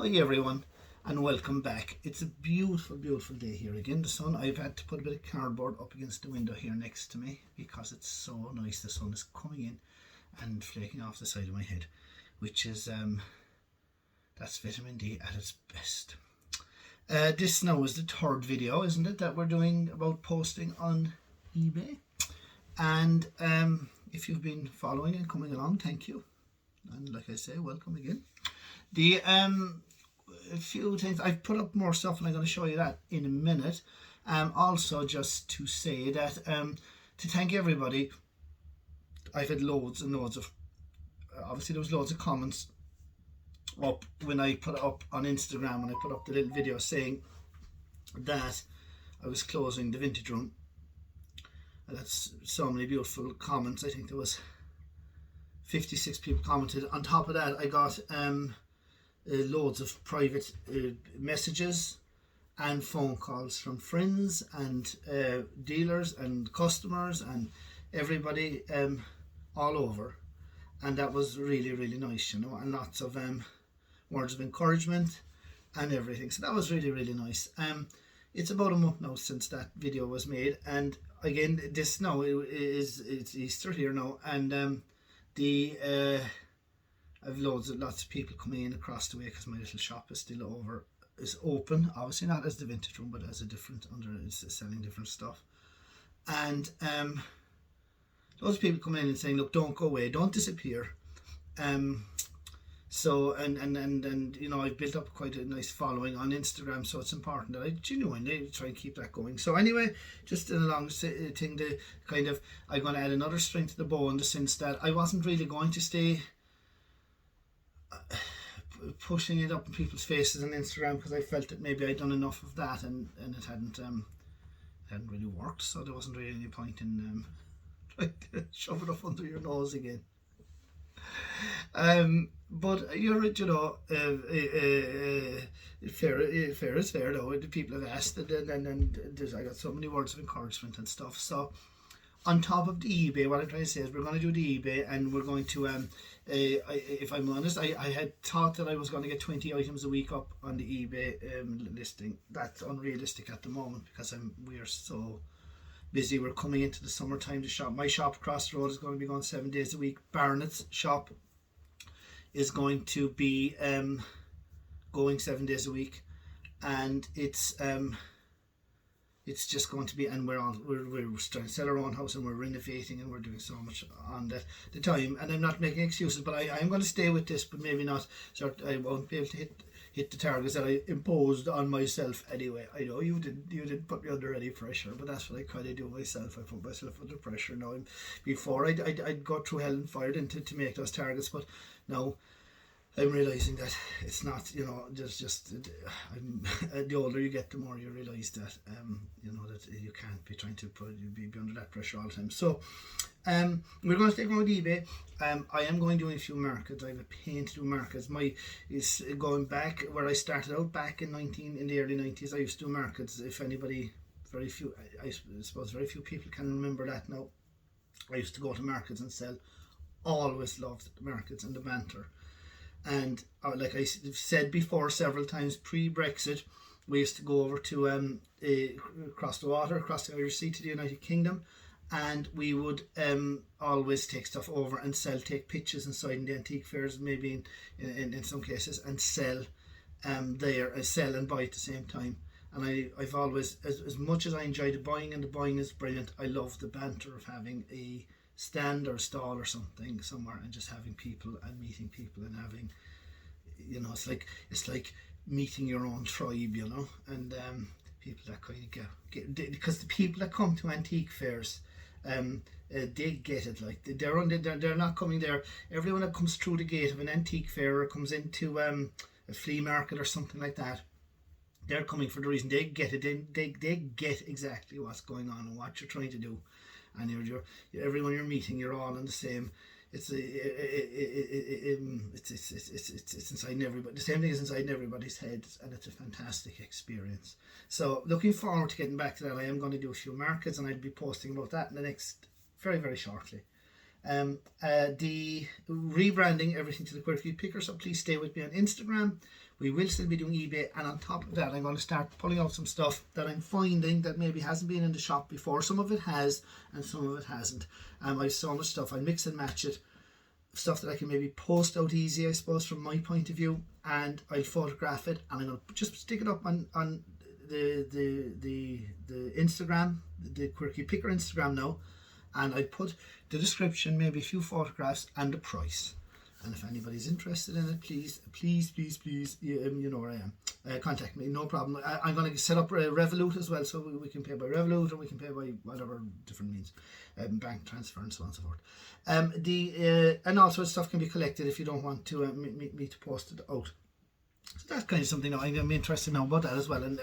Hi everyone and welcome back. It's a beautiful, beautiful day here again. The sun, I've had to put a bit of cardboard up against the window here next to me because it's so nice. The sun is coming in and flaking off the side of my head, which is, that's vitamin D at its best. This now is the third video, isn't it, that we're doing about posting on eBay. And if you've been following and coming along, thank you. And like I say, welcome again. The a few things I've put up more stuff, and I'm going to show you that in a minute. Also, just to say that to thank everybody. I've had loads and loads of obviously there was loads of comments up when I put up on Instagram, when I put up the little video saying that I was closing the vintage room. And that's so many beautiful comments. I think there was 56 people commented. On top of that, I got loads of private messages and phone calls from friends and dealers and customers and everybody all over, and that was really, really nice, you know, and lots of words of encouragement and everything. So that was really, really nice. It's about a month now since that video was made, and again, this now it's Easter here now, and I've lots of people coming in across the way because my little shop is open. Obviously not as the vintage room, but as a different it's selling different stuff. And lots of people coming in and saying, "Look, don't go away, don't disappear." So and you know, I've built up quite a nice following on Instagram, so it's important that I genuinely try and keep that going. So anyway, just in a long thing, to kind of, I'm going to add another string to the bow in the sense that I wasn't really going to stay pushing it up in people's faces on Instagram, because I felt that maybe I'd done enough of that, and it hadn't really worked, so there wasn't really any point in trying to shove it up under your nose again. But you're, you know, fair is fair though. The people have asked, and I got so many words of encouragement and stuff. So on top of the eBay, what I'm trying to say is we're going to do the eBay, and we're going to if I'm honest, I had thought that I was going to get 20 items a week up on the eBay listing. That's unrealistic at the moment because we are so busy. We're coming into the summertime. My shop across the road is going to be going 7 days a week. Barnett's shop is going to be going 7 days a week, and it's just going to be, and we're trying to sell our own house, and we're renovating, and we're doing so much on the time, and I'm not making excuses, but I'm going to stay with this, but maybe not, so I won't be able to hit the targets that I imposed on myself anyway. I know you didn't put me under any pressure, but that's what I kind of do myself. I put myself under pressure now. Before I'd go through hell and fire to make those targets, but now I'm realising that it's not, you know, just the older you get, the more you realise that you know, that you can't be trying to be under that pressure all the time. So we're going to take on eBay. I am going to do a few markets. I have a pain to do markets. Is going back where I started out back in the early 90s. I used to do markets. If anybody, very few, I suppose very few people can remember that now. I used to go to markets and sell. Always loved the markets and the banter. And like I said before several times, pre-Brexit, we used to go over to across the water, across the Irish Sea to the United Kingdom, and we would always take stuff over and take pictures inside in the antique fairs, maybe in some cases, and sell sell and buy at the same time. And I've always, as much as I enjoy the buying, and the buying is brilliant, I love the banter of having a stand or stall or something somewhere, and just having people and meeting people, and having, you know, it's like meeting your own tribe, you know, and people that kind of get because the people that come to antique fairs, they get it. Like they're not coming there. Everyone that comes through the gate of an antique fair or comes into a flea market or something like that, they're coming for the reason. They get it. They get exactly what's going on and what you're trying to do. And you're everyone you're meeting, you're all in the same. It's inside everybody. The same thing is inside everybody's heads, and it's a fantastic experience. So looking forward to getting back to that. I am going to do a few markets, and I'll be posting about that in the next very, very shortly. The rebranding everything to the Quirky Picker, so please stay with me on Instagram. We will still be doing eBay, and on top of that I'm going to start pulling out some stuff that I'm finding that maybe hasn't been in the shop before. Some of it has and some of it hasn't. I've so much stuff, I mix and match it, stuff that I can maybe post out easy, I suppose, from my point of view, and I'll photograph it and I'm going to just stick it up on the Instagram, the Quirky Picker Instagram now, and I put the description, maybe a few photographs and the price. And if anybody's interested in it, please, you know where I am. Contact me, no problem. I'm going to set up a Revolut as well, so we can pay by Revolut, or we can pay by whatever different means, bank transfer and so on and so forth. And also stuff can be collected if you don't want to me to post it out. So that's kind of something that I'm interested now about that as well, and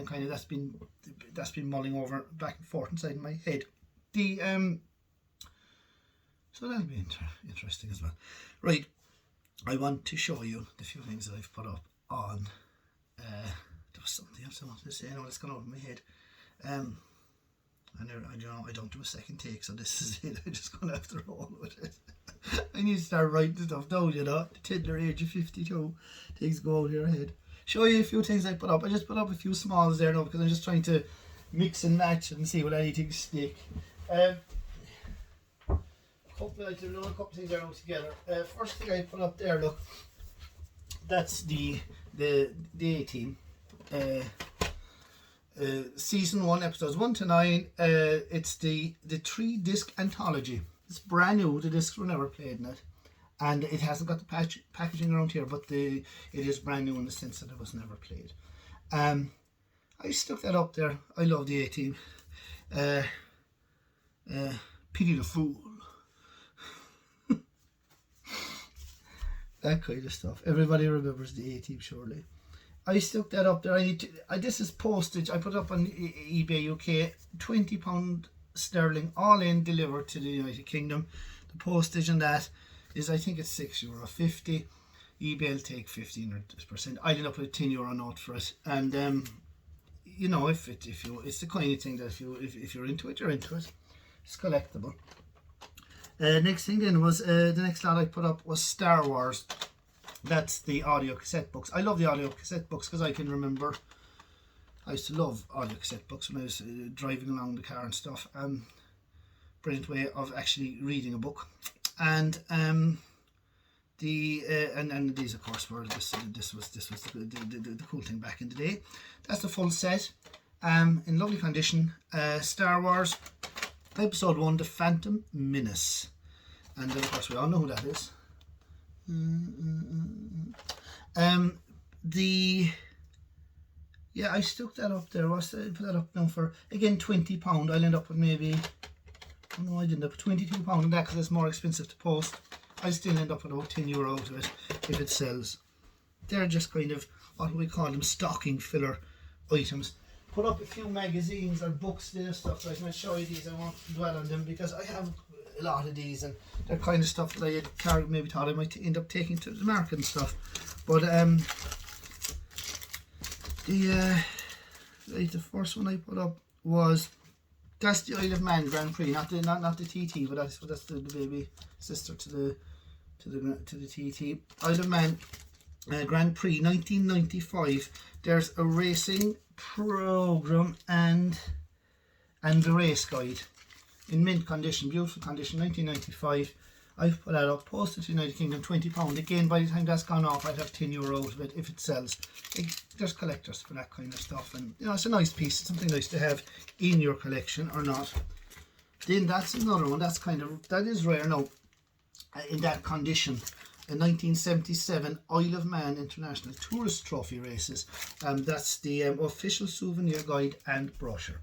kind of that's been mulling over back and forth inside my head. So that'll be interesting as well. Right, I want to show you the few things that I've put up on. There was something else I wanted to say. I know it's gone over my head. And I don't do a second take, so this is it. I'm just going to have to roll with it. I need to start writing stuff down, you know. The tender age of 52, things go out of your head. Show you a few things I put up. I just put up a few smalls there now because I'm just trying to mix and match and see will anything stick. A couple of things are now together. First thing I put up there, look, that's the A-Team. Season 1, episodes 1 to 9. It's the 3-disc anthology. It's brand new. The discs were never played in it, and it hasn't got the packaging around here, but it is brand new in the sense that it was never played. I stuck that up there. I love the A-Team. Pity the Fool. That kind of stuff. Everybody remembers the A-Team, surely. I stuck that up there. This is postage. I put it up on eBay UK. £20 sterling, all in, delivered to the United Kingdom. The postage on that is, I think it's €6.50. eBay will take 15%. I ended up with a €10 note for it, and you know, it's the kind of thing that if you're into it, you're into it. It's collectible. Next thing then was the next lot I put up was Star Wars. That's the audio cassette books. I love the audio cassette books because I can remember I used to love audio cassette books when I was driving along the car and stuff. Brilliant way of actually reading a book. And and these of course were this was the cool thing back in the day. That's the full set, in lovely condition. Star Wars Episode 1, The Phantom Menace, and then of course we all know who that is. Yeah, I stuck that up there. I put that up now for, again, £20. I'll end up with maybe, oh no, I didn't, up with £22 on that because it's more expensive to post. I still end up with about €10 out of it if it sells. They're just kind of, what do we call them, stocking filler items. Put up a few magazines or books there, stuff, so I can show you these. I won't dwell on them because I have a lot of these, and they're kind of stuff that I had maybe thought I might end up taking to the market and stuff. But the first one I put up was, that's the Isle of Man Grand Prix, not the TT, but that's the baby sister to the TT. Isle of Man Grand Prix 1995. There's a racing program and the race guide in mint condition, beautiful condition, 1995. I've put that up, posted to United Kingdom, £20. Again, by the time that's gone off, I'd have €10 out of it if it sells. There's collectors for that kind of stuff, and you know, it's a nice piece. It's something nice to have in your collection or not. Then that's another one. That is rare now. In that condition, a 1977 Isle of Man International Tourist Trophy Races. That's the official souvenir guide and brochure.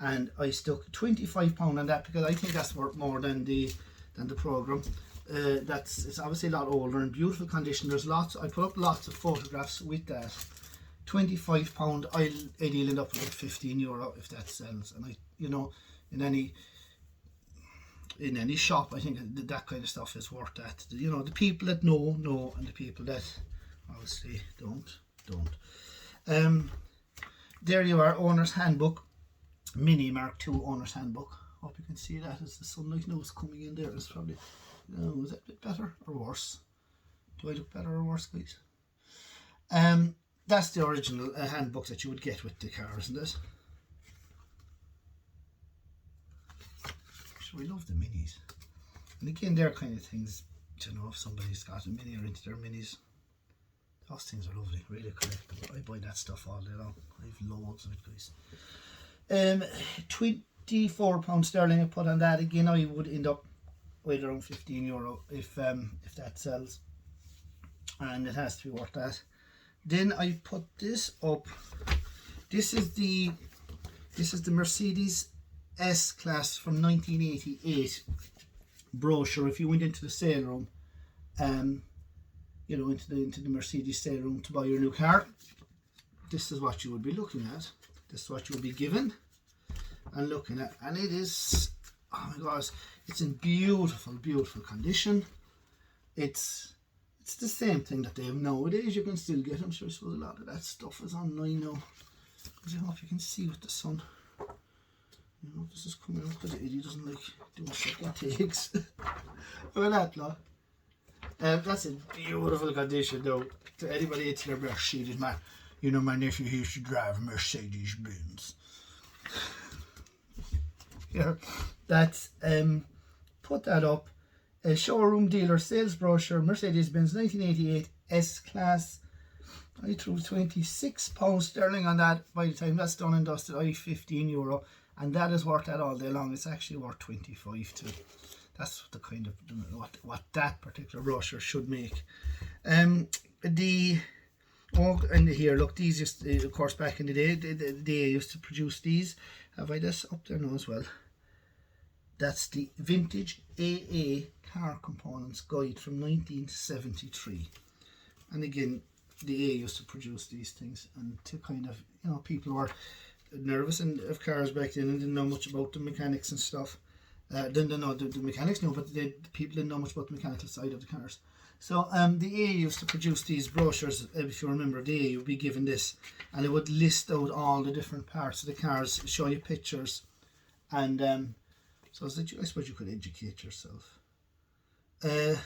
And I stuck £25 on that because I think that's worth more than the program. It's obviously a lot older and beautiful condition. There's lots. I put up lots of photographs with that. £25. I'd end up with like €15 if that sells. And in any shop, I think that kind of stuff is worth that. You know, the people that know, and the people that obviously don't. There you are, Owner's Handbook, Mini Mark II Owner's Handbook. Hope you can see that as the sunlight now is coming in there. It's probably, is that a bit better or worse? Do I look better or worse, guys? That's the original handbook that you would get with the car, isn't it? So we love the minis. And again, they're kind of things, you know, if somebody's got a mini or into their minis, those things are lovely, really collectible. I buy that stuff all day long. I have loads of it, guys. £24 sterling I put on that. Again, I would end up with around €15 if that sells, and it has to be worth that. Then I put this up. This is the Mercedes S-Class from 1988 brochure. If you went into the sale room, you know, into the Mercedes sale room to buy your new car, this is what you would be looking at. This is what you would be given and looking at, and it is, oh my gosh, it's in beautiful condition. It's the same thing that they have nowadays. You can still get them. Sure, I suppose a lot of that stuff is online now. I hope you can see with the sun. You know, this is coming out because he doesn't like doing second takes. Look at that, lad. That's in beautiful condition though. To anybody into their Mercedes, man, you know my nephew used to drive a Mercedes Benz. Here, that's put that up. A showroom dealer sales brochure, Mercedes Benz 1988 S-Class. I threw £26 sterling on that. By the time that's done and dusted, I €15, and that is worth that all day long. It's actually worth 25 too. That's the kind of what that particular brochure should make. And here, look, these used to, of course, back in the day, they used to produce these. Have I this up there now as well? That's the Vintage AA Car Components Guide from 1973. And again, the AA used to produce these things, and to kind of, you know, people were nervous of cars back then and didn't know much about the mechanics and stuff. Didn't know the mechanics, no, but the people didn't know much about the mechanical side of the cars. So the AA used to produce these brochures. If you remember, the AA would be given this, and it would list out all the different parts of the cars, show you pictures, and so I suppose you could educate yourself. That's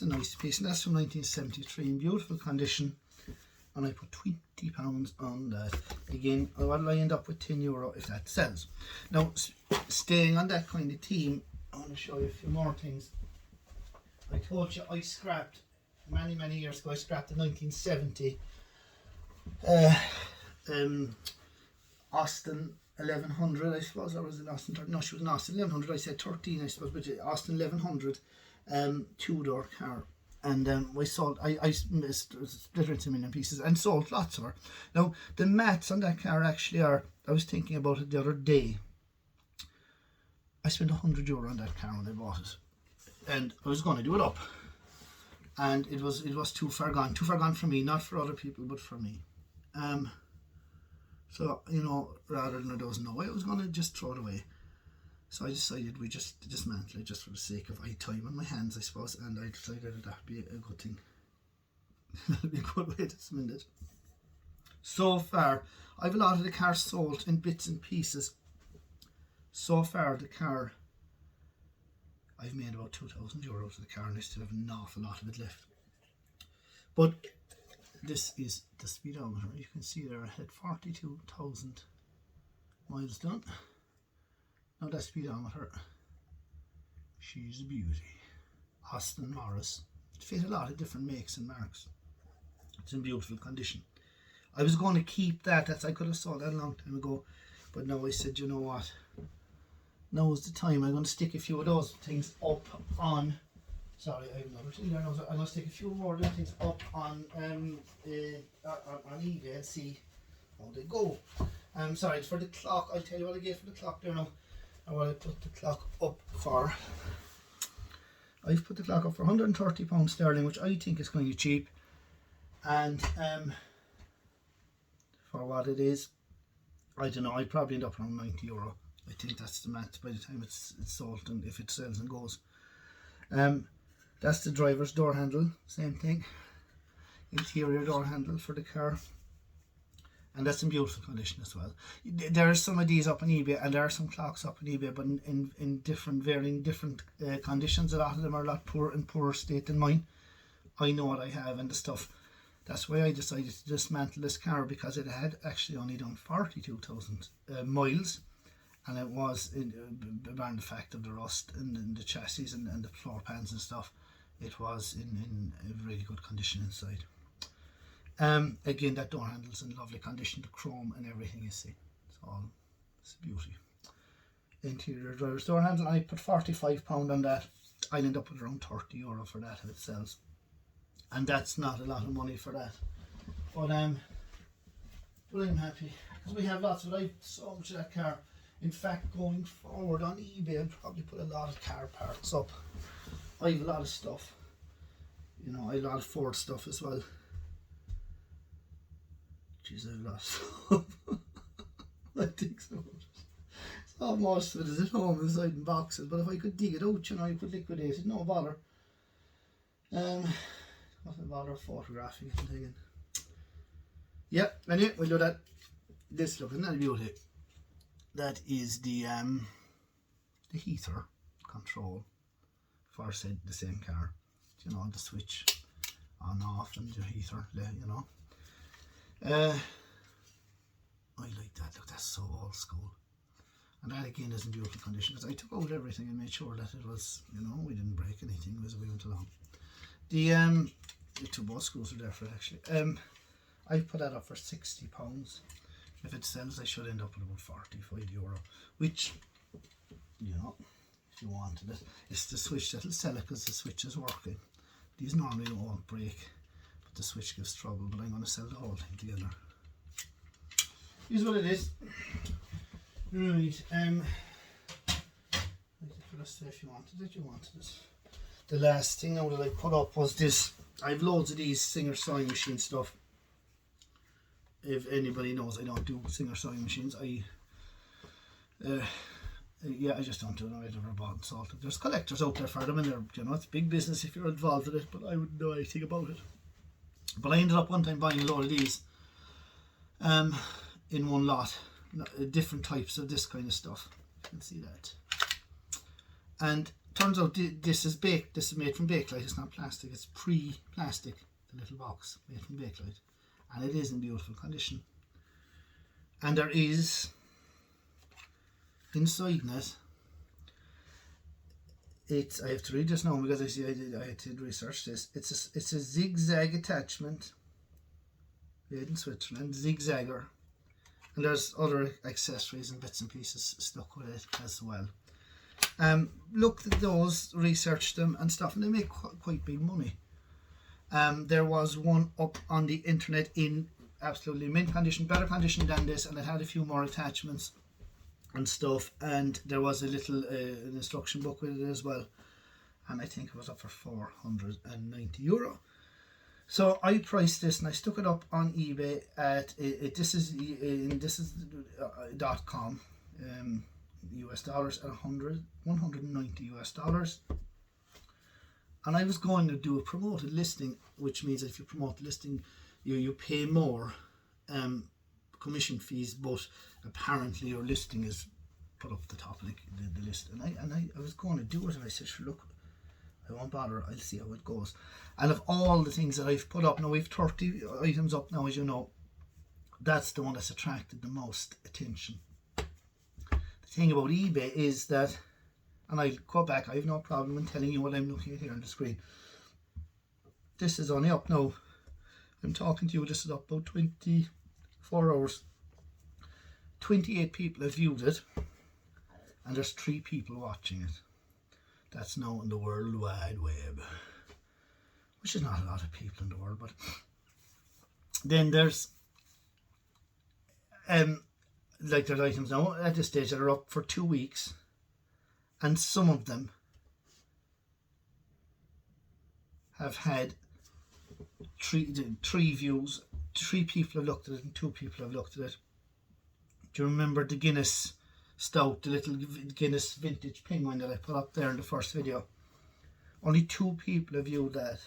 a nice piece, and that's from 1973 in beautiful condition. And I put £20 on that. Again, what'll I end up with €10 if that sells. Now, staying on that kind of theme, I want to show you a few more things. I told you I scrapped, many years ago, I scrapped the 1970 Austin 1100, I suppose, or was it Austin 13? No, she was an Austin 1100, I said 13, I suppose, but Austin 1100 two-door car. And we sold, I split her into a million pieces and sold lots of her. Now, the mats on that car actually are, I was thinking about it the other day. I spent €100 on that car when I bought it. And I was going to do it up. And it was too far gone. Too far gone for me, not for other people, but for me. So, you know, rather than there was no way, I was going to just throw it away. So I decided we just dismantle it just for the sake of time on my hands, I suppose, and I decided that would be a good thing. That'd be a good way to spend it. So far, I've a lot of the car sold in bits and pieces. So far, the car, I've made about €2,000 out of the car, and I still have an awful lot of it left. But this is the speedometer. You can see there I had 42,000 miles done. Now that speedometer, she's a beauty. Austin Morris. It fit a lot of different makes and marks. It's in beautiful condition. I was going to keep that. I could have sold that a long time ago, but now I said, you know what? Now is the time. I'm going to stick a few of those things up on. Sorry, I have another thing there. I'm going to stick a few more of those things up on eBay and see how they go. Sorry, for the clock, I'll tell you what I gave for the clock there now. And what I put the clock up for. I've put the clock up for £130 sterling, which I think is kind of cheap. And for what it is, I don't know, I'd probably end up around €90. I think that's the math by the time it's sold and if it sells and goes. That's the driver's door handle, same thing. Interior door handle for the car. and that's in beautiful condition as well. There are some of these up on eBay, and there are some clocks up on eBay, but in different, varying different conditions. A lot of them are a lot in poorer state than mine. I know what I have and the stuff. That's why I decided to dismantle this car, because it had actually only done 42,000 miles, and it was, around the fact of the rust and the chassis and the floor pans and stuff, it was in a really good condition inside. Again, that door handle's in lovely condition, the chrome and everything, you see. It's a beauty. Interior driver's door handle, I put £45 on that. I'll end up with around €30 for that if it sells. And that's not a lot of money for that. But I'm happy, because we have lots of, I so much of that car. In fact, going forward on eBay, I'll probably put a lot of car parts up. I have a lot of stuff. You know, I have a lot of Ford stuff as well. Jeez, I have a lot of stuff. I think so. So most of it is at home inside in boxes, but if I could dig it out, you know, you could liquidate it, no bother. Nothing bother photographing it and taking. Yeah, anyway, we'll do that. This looking at beauty. That is the heater control for said the same car. You know, the switch on off and the heater, you know. I like that. Look, that's so old school. And that again is in beautiful condition, because I took out everything and made sure that it was, you know, we didn't break anything as we went along. The two both screws are there for it actually. I put that up for £60. If it sells, I should end up with about €45, which, you know, if you wanted it, it's the switch that'll sell it, because the switch is working. These normally won't break, but the switch gives trouble. But I'm going to sell the whole thing together. Here's what it is. Right. If you wanted it, you wanted it. The last thing now that I put up was this. I've loads of these Singer sewing machine stuff. If anybody knows, I don't do Singer sewing machines. Yeah, I just don't do them. I've never bought and sold them. There's collectors out there for them, and they're, you know, it's big business if you're involved with it, but I wouldn't know anything about it. But I ended up one time buying a load of these in one lot, different types of this kind of stuff. You can see that. And turns out this is baked. This is made from Bakelite. It's not plastic. It's pre-plastic. The little box made from Bakelite, and it is in beautiful condition. And there is inside it. I have to read this now because I had to research this. It's a zigzag attachment. Made in Switzerland, zigzagger, and there's other accessories and bits and pieces stuck with it as well. Looked at those, researched them and stuff, and they make quite big money. There was one up on the internet in absolutely mint condition, better condition than this, and it had a few more attachments and stuff, and there was a little an instruction book with it as well, and I think it was up for €490. So I priced this and I stuck it up on eBay at this is .com, US dollars at $190. And I was going to do a promoted listing, which means that if you promote the listing, you pay more commission fees, but apparently your listing is put up the top of the list. And I was going to do it, and I said, sure, look, I won't bother, I'll see how it goes. And of all the things that I've put up, now we've 30 items up now, as you know, that's the one that's attracted the most attention. The thing about eBay is that, and I'll go back, I have no problem in telling you what I'm looking at here on the screen. This is only up now, I'm talking to you, this is up about 24 hours. 28 people have viewed it, and there's 3 people watching it. That's now in the World Wide Web, which is not a lot of people in the world. But then there's like there's items now at this stage that are up for 2 weeks, and some of them have had three views. 3 people have looked at it and 2 people have looked at it. Do you remember the Guinness Stout, the little Guinness vintage penguin that I put up there in the first video? Only 2 people have viewed that.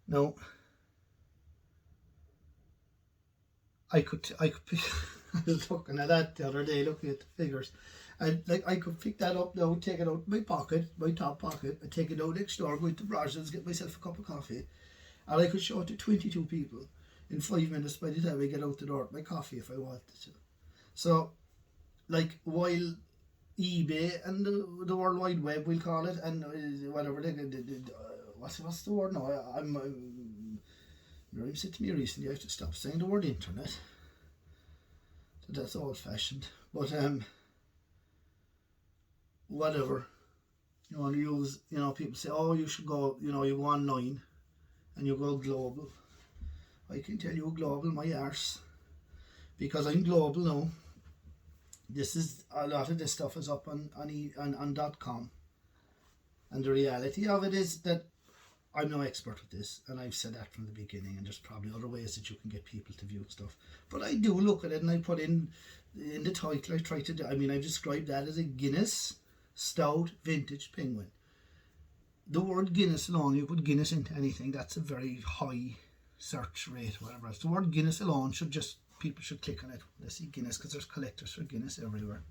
Now, I could pick. I was looking at that the other day, looking at the figures, and like I could pick that up now, take it out of my pocket, my top pocket, and take it out next door, go into Brosnan's, get myself a cup of coffee, and I could show it to 22 people in 5 minutes by the time I get out the door with my coffee if I wanted to. So, like, while eBay and the World Wide Web, we'll call it, and whatever what's the word now? Miriam said to me recently I have to stop saying the word internet. So that's old fashioned. But whatever. You want to use, people say, oh, you should go, you go online and you go global. I can tell you global my arse. Because I'm global now. A lot of this stuff is up on .com. And the reality of it is that I'm no expert with this, and I've said that from the beginning, and there's probably other ways that you can get people to view stuff. But I do look at it, and I put in the title, I try to do, I've described that as a Guinness Stout Vintage Penguin. The word Guinness alone, you put Guinness into anything, that's a very high search rate, whatever else. The word Guinness alone people should click on it when they see Guinness, because there's collectors for Guinness everywhere.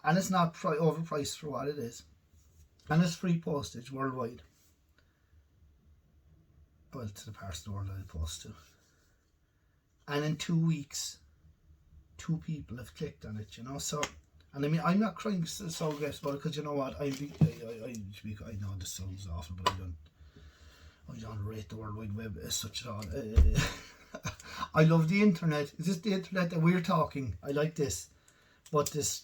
And it's not overpriced for what it is. And it's free postage worldwide. Well, to the parts of the world I post to. And in 2 weeks, 2 people have clicked on it, So, and I'm not crying so aggressive about it, because you know what? I know this sounds awful, but I don't rate the World Wide Web as such at all. I love the internet. Is this the internet that we're talking? I like this. But this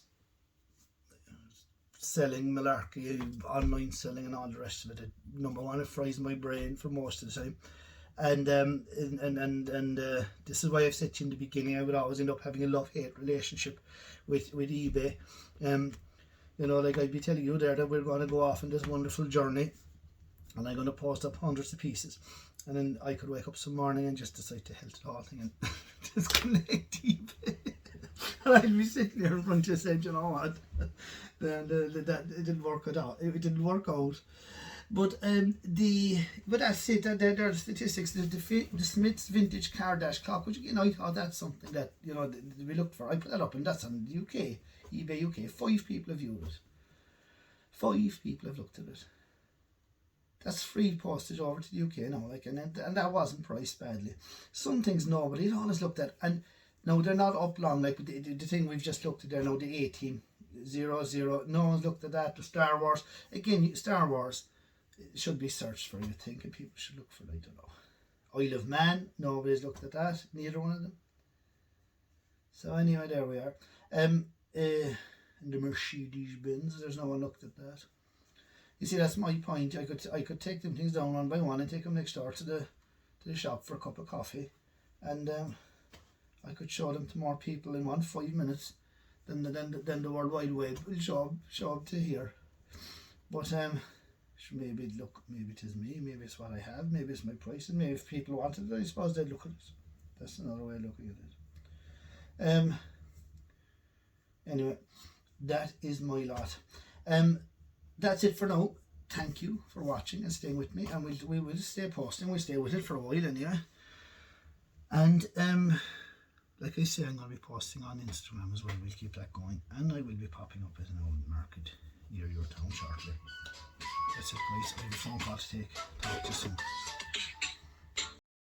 selling malarkey, online selling and all the rest of it, number one, it fries my brain for most of the time. And this is why I've said to you in the beginning, I would always end up having a love-hate relationship with eBay. Like I'd be telling you there that we're going to go off on this wonderful journey, and I'm going to post up hundreds of pieces, and then I could wake up some morning and just decide to hell to the whole thing and disconnect eBay. And I'd be sitting there in front of you saying, you know what, that it didn't work at all. It didn't work out. But that's it. There are statistics. The Smith's Vintage Car Dash Clock, which I thought that's something that we looked for. I put that up, and that's on the UK, eBay UK. 5 people have viewed it. 5 people have looked at it. That's free postage over to the UK now, and that wasn't priced badly. Some things nobody had always looked at, and no, they're not up long. Like the thing we've just looked at there now, the 1800. No one's looked at that. The Star Wars again. Star Wars should be searched for, you think, and people should look for it. I don't know. Isle of Man, nobody's looked at that, neither one of them. So anyway, there we are. In the Mercedes Benz, there's no one looked at that. You see, that's my point. I could take them things down one by one and take them next door to the shop for a cup of coffee, and I could show them to more people in 5 minutes than the World Wide Web will show up to here. But maybe it is me, maybe it's what I have, maybe it's my price, and maybe if people wanted it, I suppose they'd look at it. That's another way of looking at it. Anyway, that is my lot. That's it for now. Thank you for watching and staying with me, and we will stay posting. We'll stay with it for a while anyway. And like I say, I'm going to be posting on Instagram as well. We'll keep that going, and I will be popping up at an old market near your town shortly. That's it, guys. I have a phone call to take. Talk to you soon.